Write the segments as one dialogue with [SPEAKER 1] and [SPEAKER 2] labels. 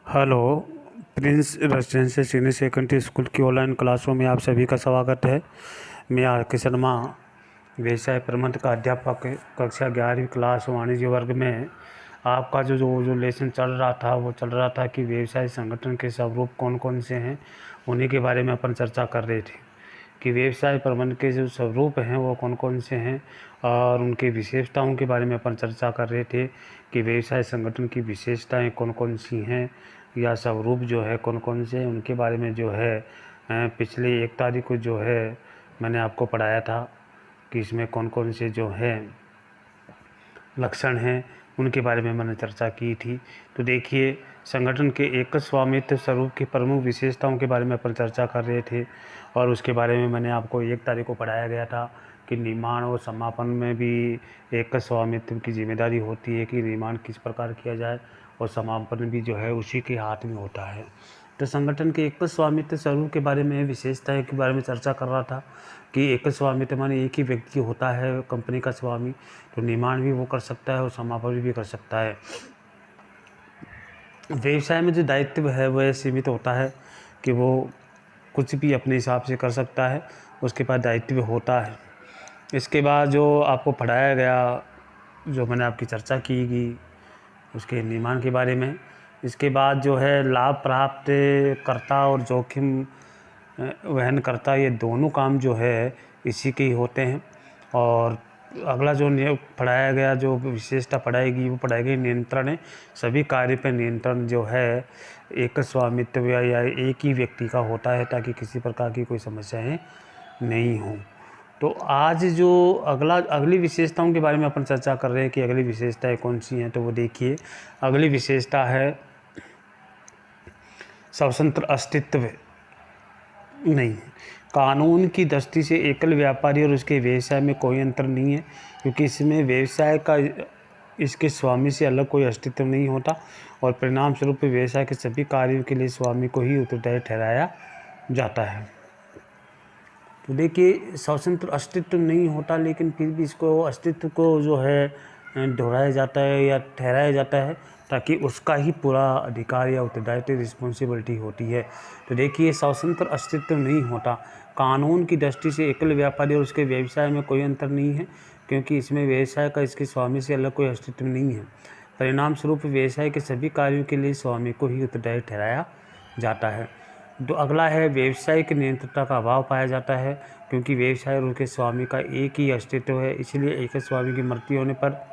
[SPEAKER 1] Hello. Prince residential senior secondary school की online क्लासों में आप सभी का स्वागत है। मैं आर के शर्मा, व्यवसाय प्रबंधन का अध्यापक, कक्षा 11वीं क्लास वाणिज्य वर्ग में। आपका जो लेसन चल रहा था वो चल रहा था कि व्यवसाय संगठन के स्वरूप कौन कौन से हैं, उन्हीं के बारे में अपन चर्चा कर रहे थे कि व्यवसाय प्रबंधन के जो स्वरूप हैं वो कौन कौन से हैं और उनकी विशेषताओं के बारे में अपन चर्चा कर रहे थे कि व्यवसाय संगठन की विशेषताएं कौन कौन सी हैं या स्वरूप जो है कौन कौन से हैं, उनके बारे में जो है पिछले 1 तारीख को जो है मैंने आपको पढ़ाया था कि इसमें कौन कौन से जो है लक्षण हैं उनके बारे में मैंने चर्चा की थी। तो देखिए, संगठन के एक स्वामित्व स्वरूप की प्रमुख विशेषताओं के बारे में अपन चर्चा कर रहे थे और उसके बारे में मैंने आपको 1 तारीख को पढ़ाया गया था कि निर्माण और समापन में भी एक स्वामित्व की जिम्मेदारी होती है कि निर्माण किस प्रकार किया जाए और समापन भी जो है उसी के हाथ में होता है। तो संगठन के एक स्वामित्व स्वरूप के बारे में, विशेषताएं के बारे में चर्चा कर रहा था कि एक स्वामित्व माने एक ही व्यक्ति होता है कंपनी का स्वामी, तो निर्माण भी वो कर सकता है और समापन भी कर सकता है। व्यवसाय में जो दायित्व है वह सीमित होता है कि वो कुछ भी अपने हिसाब से कर सकता है, उसके पास दायित्व होता है। इसके बाद जो आपको पढ़ाया गया, जो मैंने आपकी चर्चा की गई उसके निर्माण के बारे में। इसके बाद जो है लाभ प्राप्त करता और जोखिम वहन करता, ये दोनों काम जो है इसी के ही होते हैं। और अगला जो पढ़ाया गया, जो विशेषता पढ़ाएगी वो पढ़ाएगी नियंत्रण है। सभी कार्य पर नियंत्रण जो है एक स्वामित्व या एक ही व्यक्ति का होता है ताकि किसी प्रकार की कोई समस्याएं नहीं हों। तो आज जो अगली विशेषताओं के बारे में अपन चर्चा कर रहे हैं कि अगली विशेषताएं कौन सी हैं, तो वो देखिए, अगली विशेषता है स्वतंत्र अस्तित्व नहीं। कानून की दृष्टि से एकल व्यापारी और उसके व्यवसाय में कोई अंतर नहीं है, क्योंकि इसमें व्यवसाय का इसके स्वामी से अलग कोई अस्तित्व नहीं होता और परिणाम स्वरूप व्यवसाय के सभी कार्यों के लिए स्वामी को ही उत्तरदायी ठहराया जाता है। तो देखिए, स्वतंत्र अस्तित्व नहीं होता, लेकिन फिर भी इसको अस्तित्व को जो है दोहराया जाता है या ठहराया जाता है ताकि उसका ही पूरा अधिकार या उत्तरदायित्व रिस्पॉन्सिबिलिटी होती है। तो देखिए, स्वतंत्र अस्तित्व नहीं होता। कानून की दृष्टि से एकल व्यापारी और उसके व्यवसाय में कोई अंतर नहीं है, क्योंकि इसमें व्यवसाय का इसके स्वामी से अलग कोई अस्तित्व नहीं है। परिणाम स्वरूप व्यवसाय के सभी कार्यों के लिए स्वामी को ही उत्तरदायी ठहराया जाता है। तो अगला है व्यवसायिक नियंत्रणता का अभाव पाया जाता है, क्योंकि व्यवसाय और उनके स्वामी का एक ही अस्तित्व है। इसलिए एक स्वामी की मृत्यु होने पर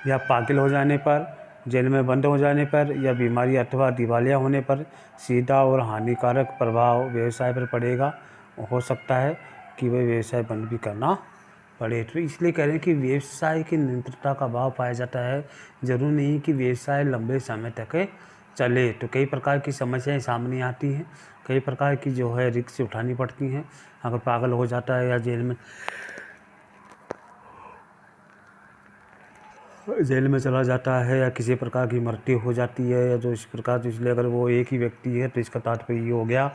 [SPEAKER 1] या पागल हो जाने पर, जेल में बंद हो जाने पर या बीमारी अथवा दिवालिया होने पर सीधा और हानिकारक प्रभाव व्यवसाय पर पड़ेगा। हो सकता है कि वह व्यवसाय बंद भी करना पड़े। तो इसलिए कह रहे हैं कि व्यवसाय की नियंत्रणता का अभाव पाया जाता है। जरूरी नहीं कि व्यवसाय लंबे समय तक चले। तो कई प्रकार की समस्याएं सामने आती हैं, कई प्रकार की जो है रिस्क उठानी पड़ती हैं। अगर पागल हो जाता है या जेल में चला जाता है या किसी प्रकार की मृत्यु हो जाती है या जो इस प्रकार, तो इसलिए अगर वो एक ही व्यक्ति है तो इसका तात्पर्य ये हो गया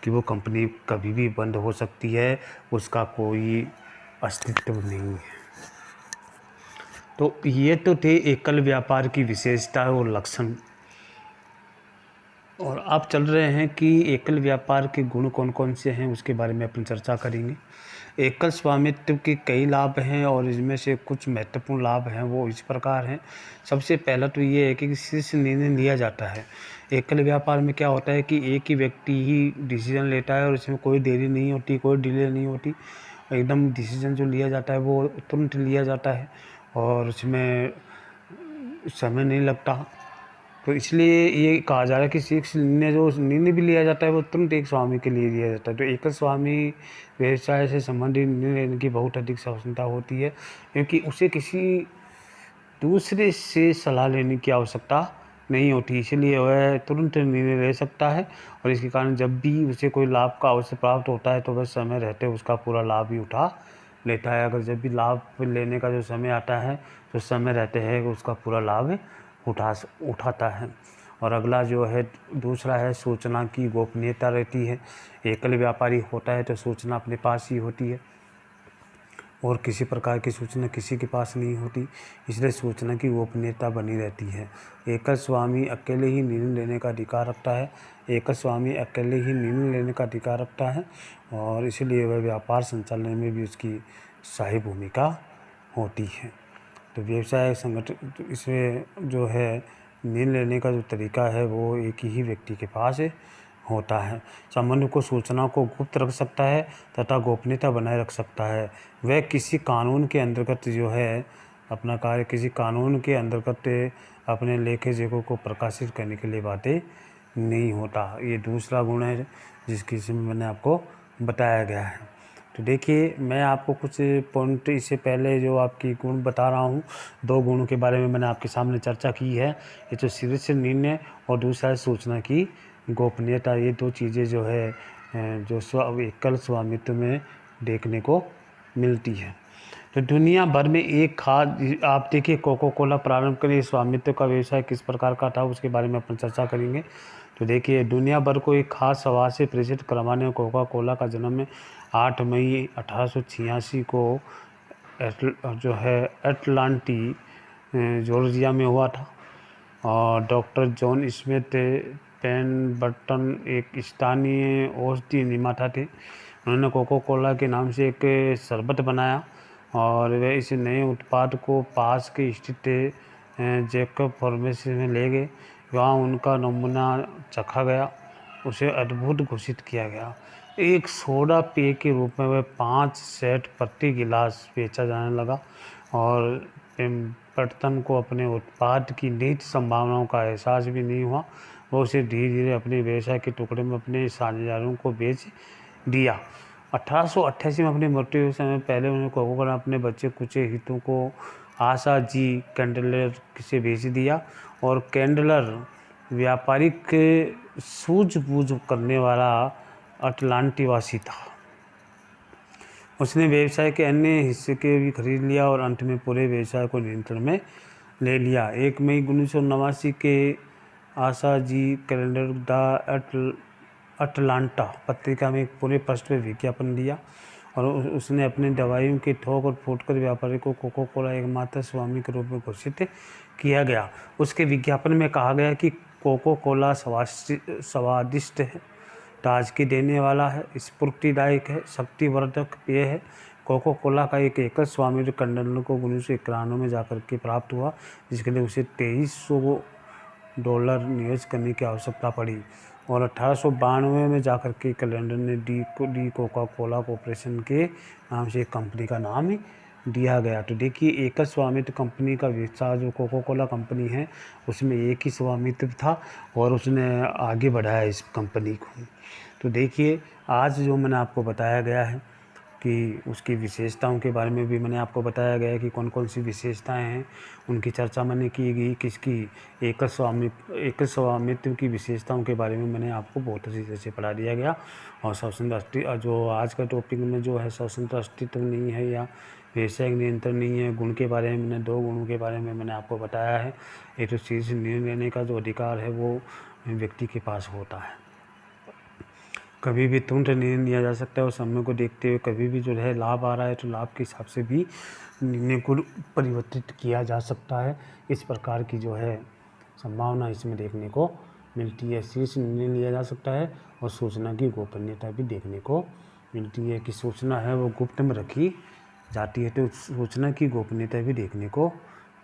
[SPEAKER 1] कि वो कंपनी कभी भी बंद हो सकती है, उसका कोई अस्तित्व नहीं है। तो ये तो थे एकल व्यापार की विशेषता और लक्षण। और अब चल रहे हैं कि एकल व्यापार के गुण कौन कौन से हैं, उसके बारे में अपन चर्चा करेंगे। एकल स्वामित्व के कई लाभ हैं और इसमें से कुछ महत्वपूर्ण लाभ हैं वो इस प्रकार हैं। सबसे पहला तो ये है कि शीर्ष निर्णय लिया जाता है। एकल व्यापार में क्या होता है कि एक ही व्यक्ति ही डिसीजन लेता है और इसमें कोई देरी नहीं होती, कोई डिले नहीं होती। एकदम डिसीजन जो लिया जाता है वो तुरंत लिया जाता है और उसमें समय नहीं लगता। तो इसलिए ये कहा जा रहा है कि शीर्ष निर्णय जो निर्णय भी लिया जाता है वो तुरंत एक स्वामी के लिए लिया जाता है। तो एकल स्वामी व्यवसाय से संबंधित निर्णय लेने की बहुत अधिक स्वतंत्रता होती है, क्योंकि उसे किसी दूसरे से सलाह लेने की आवश्यकता नहीं होती। इसलिए वह तुरंत निर्णय ले सकता है और इसके कारण जब भी उसे कोई लाभ का अवसर प्राप्त होता है तो वह समय रहते उसका पूरा लाभ भी उठा लेता है। अगर जब भी लाभ लेने का जो समय आता है तो समय रहते हैं उसका पूरा लाभ उठाता है। और अगला जो है दूसरा है सूचना की गोपनीयता रहती है। एकल व्यापारी होता है तो सूचना अपने पास ही होती है। और किसी प्रकार की सूचना किसी के पास नहीं होती, इसलिए सूचना की गोपनीयता बनी रहती है। एकल स्वामी अकेले ही निर्णय लेने का अधिकार रखता है। एकल स्वामी अकेले ही निर्णय लेने का अधिकार रखता है और इसलिए वह व्यापार संचालन में भी उसकी सहायक भूमिका होती है। तो व्यवसाय संगठन तो इसमें जो है निर्णय लेने का जो तरीका है वो एक ही व्यक्ति के पास होता है। संबंध को सूचना को गुप्त रख सकता है तथा गोपनीयता बनाए रख सकता है। वह किसी कानून के अंतर्गत जो है अपना कार्य किसी कानून के अंतर्गत अपने लेखे जोखों को प्रकाशित करने के लिए बातें नहीं होता। ये दूसरा गुण है जिसकी इसमें मैंने आपको बताया गया है। तो देखिए, मैं आपको कुछ पॉइंट इससे पहले जो आपकी गुण बता रहा हूँ, 2 गुणों के बारे में मैंने आपके सामने चर्चा की है। ये तो शीर्ष निर्णय और दूसरा है सूचना की गोपनीयता। ये 2 चीज़ें जो है जो एकल स्वामित्व में देखने को मिलती है। तो दुनिया भर में एक खास आप देखिए कोको कोला प्रारंभ करिए स्वामित्व का व्यवसाय किस प्रकार का था उसके बारे में अपन चर्चा करेंगे। तो देखिए, दुनिया भर को एक खास आवाज़ से प्रेषित करवाने कोका कोला का जन्म 8 मई 1886 को जो है एटलांटी जॉर्जिया में हुआ था। और डॉक्टर जॉन स्मिथ पेनबर्टन एक स्थानीय औषधि निर्माता थे। उन्होंने कोको कोला के नाम से एक शरबत बनाया और वे इस नए उत्पाद को पास के स्थित जैकब फार्मेसी में ले गए। वहाँ उनका नमूना चखा गया, उसे अद्भुत घोषित किया गया। एक सोडा पेय के रूप में वह 5 सेंट प्रति गिलास बेचा जाने लगा और पेम्बर्टन को अपने उत्पाद की निहित संभावनाओं का एहसास भी नहीं हुआ। वो उसे धीरे धीरे अपने व्यवसाय के टुकड़े में अपने साझेदारों को बेच दिया। 1888 में अपनी मृत्यु के समय पहले उन्होंने कोको कोला अपने बच्चे कुछ हितों को आशा जी कैंडलर से बेच दिया। और कैंडलर व्यापारिक सूझबूझ करने वाला अटलांटिवासी था। उसने व्यवसाय के अन्य हिस्से के भी खरीद लिया और अंत में पूरे व्यवसाय को नियंत्रण में ले लिया। 1 मई 1989 के Asha ji calendar the Atlanta पत्रिका में एक पूरे पृष्ठ में विज्ञापन दिया और उसने अपने दवाइयों के थोक और फुटकर व्यापारी को कोको कोला एकमात्र स्वामी के रूप में घोषित किया गया। उसके विज्ञापन में कहा गया कि कोको कोला स्वादिष्ट है, ताजगी देने वाला है, स्फूर्तिदायक है, शक्तिवर्धक पेय है। कोको कोला का एक एकल स्वामित्व कैंडलर को 1991 में जाकर के प्राप्त हुआ, जिसके लिए उसे $2300 निवेश करने की आवश्यकता पड़ी और 1892 में जाकर के कैलेंडर ने डी कोका कोला कॉर्पोरेशन के नाम से एक कंपनी का नाम दिया गया। तो देखिए, एकल स्वामित्व कंपनी का विस्तार जो कोको कोला कंपनी है उसमें एक ही स्वामित्व था और उसने आगे बढ़ाया इस कंपनी को। तो देखिए, आज जो मैंने आपको बताया गया है कि उसकी विशेषताओं के बारे में भी मैंने आपको बताया गया है कि कौन कौन सी विशेषताएं हैं, उनकी चर्चा मैंने की गई। किसकी एकल स्वामित्व की विशेषताओं के बारे में मैंने आपको बहुत अच्छी तरह से पढ़ा दिया गया। और स्वतंत्र अस्तित्व जो आज का टॉपिक में जो है स्वतंत्र अस्तित्व नहीं है या व्यवसायिक नियंत्रण नहीं है। गुण के बारे में मैंने 2 गुणों के बारे में मैंने आपको बताया है। एक तो चीज़ निर्णय लेने का जो अधिकार है वो व्यक्ति के पास होता है, कभी भी तुरंत निर्णय लिया जा सकता है और समय को देखते हुए कभी भी जो है लाभ आ रहा है तो लाभ के हिसाब से भी निर्णय को परिवर्तित किया जा सकता है। इस प्रकार की जो है संभावना इसमें देखने को मिलती है। शीर्ष निर्णय लिया जा सकता है और सूचना की गोपनीयता भी देखने को मिलती है कि सूचना है वो गुप्त में रखी जाती है, तो सूचना की गोपनीयता भी देखने को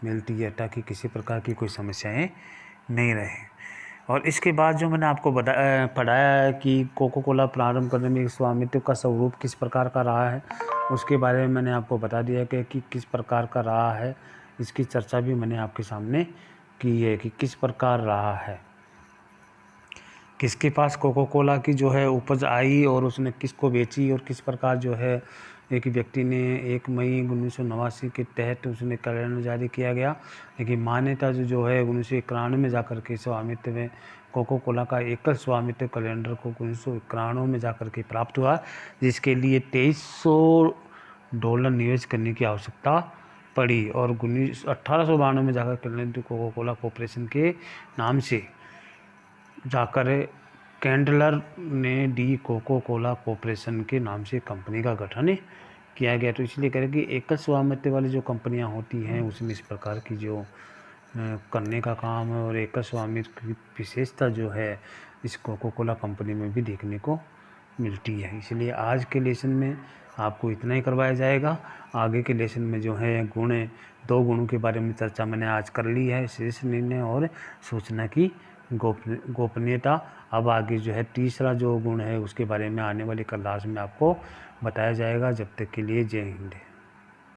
[SPEAKER 1] मिलती है ताकि किसी प्रकार की कोई समस्याएं नहीं रहे। और इसके बाद जो मैंने आपको पढ़ाया है कि कोको कोला प्रारंभ करने में स्वामित्व का स्वरूप किस प्रकार का रहा है, उसके बारे में मैंने आपको बता दिया कि किस प्रकार का रहा है। इसकी चर्चा भी मैंने आपके सामने की है कि किस प्रकार रहा है, किसके पास कोको कोला की जो है उपज आई और उसने किसको बेची और किस प्रकार जो है एक व्यक्ति ने 1 मई 1989 के तहत उसने कैलेंडर जारी किया गया। लेकिन मान्यता जो है 1991 में जाकर के स्वामित्व में कोको कोला का एकल स्वामित्व कैलेंडर को 1991 में जाकर के प्राप्त हुआ, जिसके लिए $2300 निवेश करने की आवश्यकता पड़ी और 1892 में जाकर कैलेंडर कोको कोला कॉर्पोरेशन के नाम से जाकर कैंडलर ने डी कोको कोला कॉर्पोरेशन के नाम से कंपनी का गठन किया गया। तो इसलिए कह रहे कि एकल स्वामित्व वाली जो कंपनियां होती हैं उसमें इस प्रकार की जो करने का काम है, और एकल स्वामित्व की विशेषता जो है इस कोको कोला कंपनी में भी देखने को मिलती है। इसलिए आज के लेसन में आपको इतना ही करवाया जाएगा। आगे के लेसन में जो है गुण, 2 गुणों के बारे में चर्चा मैंने आज कर ली है, शीर्ष निर्णय और सूचना की गोपनीयता। अब आगे जो है तीसरा जो गुण है उसके बारे में आने वाली क्लास में आपको बताया जाएगा। जब तक के लिए जय हिंद।